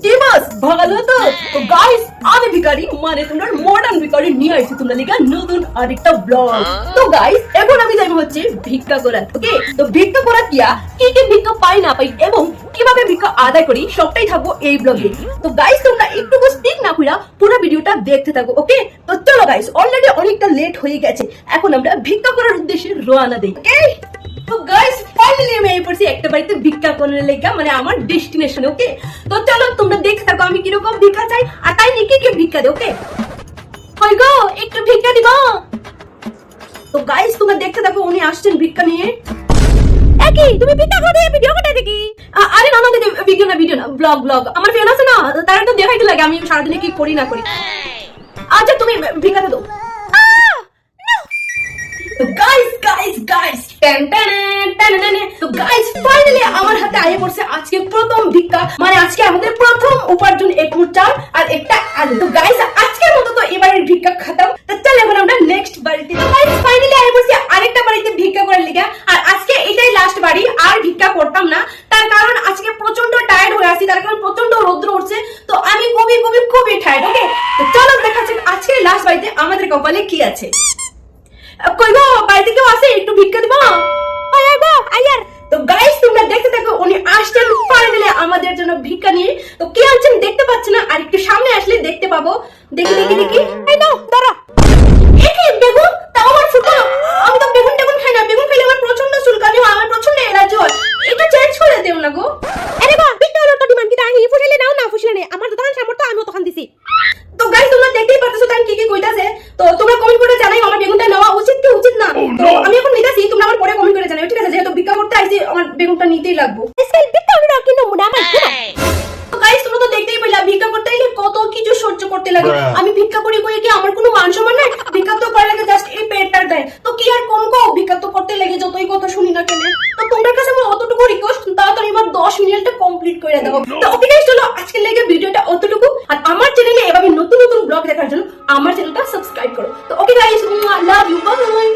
টিমাস ভালো তো। তো গাইস আমি ভিখারি মানে তোমরা মডার্ন ভিখারি নিয়ে আইছি তোমরা লিগা নতুন আরেকটা ব্লগ। তো গাইস এখন আমি যাইবো হচ্ছে ভিক্ষা করা। ওকে, তো ভিক্ষা করা কিয়া কি কি ভিক্ষা পাই না পাই এবং কিভাবে ভিক্ষা আদায় করি সবটাই থাকবো এই ব্লগে। তো গাইস তোমরা একটু স্কিপ না কইরা পুরো ভিডিওটা দেখতে থাকো। ওকে, তো চলো গাইস অলরেডি অনেকটা লেট হয়ে গেছে, এখন আমরা ভিক্ষা করার উদ্দেশ্যে রওনা দেই। ওকে, তো গাইস ফাইনালি আমি এই পড়ছি একটা বাড়িতে ভিক্ষা করার লেগা মানে আমার ডেস্টিনেশনে। ওকে, তো চলো তোমরা দেখতে থাকো আমি কিরকম ভিক্ষা চাই আর তাই নিয়ে কি ভিক্ষা দেয়। ওকে, কই গো একটু ভিক্ষা দিবা। তো গাইস তোমরা দেখতে থাকো উনি আসছেন ভিক্ষা নিয়ে। একই তুমি ভিক্ষা করে ভিডিও করতে দেখি। আরে না না দিদি, ভিডিও না ব্লগ আমার ফ্রেন্ড আছে না, তারা তো দেখাইতে লাগে আমি সারাদিনে কি করি না করি। আচ্ছা তুমি ভিক্ষা দাও। গাইস তো গাইস ফাইনালি আমার হাতে আয়ে পড়ছে আজকে প্রথম ভিক্ষা, মানে আজকে আমাদের প্রথম উপার্জন এক মুঠ চাল আর একটা আলু। তো গাইস আজকের মতো তো এবারের ভিক্ষা খতম। তো চল এখন আমরা নেক্সট বাড়িতে। তো গাইস ফাইনালি আয়ে পড়ছে আরেকটা বাড়িতে ভিক্ষা করার লাগা, আর আজকে এটাই লাস্ট বাড়ি, আর ভিক্ষা করতাম না। তার কারণ আজকে প্রচন্ড টায়ার্ড হয়ে আছি, তার কারণ প্রচন্ড রৌদ্র উঠছে, তো আমি খুবই টায়ার্ড। ওকে, তো চলো দেখা যাক আজকে লাস্ট বাড়িতে আমাদের কপালে কি আছে। কই গো বাড়িতে কেউ আছে, একটু ভিক্ষা দিবা। আয়ার তো গাইস তোমরা দেখতে থাকো উনি আসছেন ফাইনালি আমাদের জন্য ভিক্ষা নিয়ে। তো কি আনছেন দেখতে পাচ্ছ না, আর একটু সামনে আসলে দেখতে পাবো। দেখি এই নাও দাঁড়া। একে বেগুন তাও আমার ছোট, আমি তো বেগুন খাই না, বেগুন খেলে আমার প্রচন্ড চুলকানি হয়, আমার প্রচন্ড অ্যালার্জি হয়, এটা চেঞ্জ করে দেও না গো। আরে বাহ ভিক্ষা হলো তো ডিমান্ড কি তাই ফুসলে নাও না ফুসলে নে, আমার দোকান সামর্থ্য আমি তখন দিছি। তো গাইস তোমরা দেখতেই পারতেছো তাই কি কইতাছে, তো তোমরা কমেন্ট করে জানাই আমার বেগুনটা নেওয়া উচিত কি উচিত না। তো আমি এখন নিতাছি, তোমরা আমার পরে কমেন্ট করে জানাও, ঠিক আছে? যেহেতু ভিক্ষা করতে আইছি আমার বেগুনটা নিতেই লাগবে। স্কেল ভিক্ষা না কিনো মুনা আমার। তো গাইস তোমরা তো দেখতেই পেলা ভিক্ষা করতে আইলে কত কিছু সহ্য করতে লাগে। আমি ভিক্ষা করি কই কি আমার কোনো মান সম্মান নাই? ভিক্ষা তো করা লাগে জাস্ট এই পেটটার দেয়, তো কি আর কম কও ভিক্ষা তো করতে লাগে যতই কথা শুনি না কেন। তো তোমাদের কাছে আমার অতটুকু রিকোয়েস্ট, তাড়াতাড়ি আমার 10 মিনিটটা কমপ্লিট করে দাও। তো ওকে গাইস চলো আজকের লেগে ভিডিওটা অতটুকু, আর আমার চ্যানেলে এভাবে নতুন ব্লগ দেখার জন্য আমার চ্যানেলটা সাবস্ক্রাইব করো। তো okay guys, love you, by.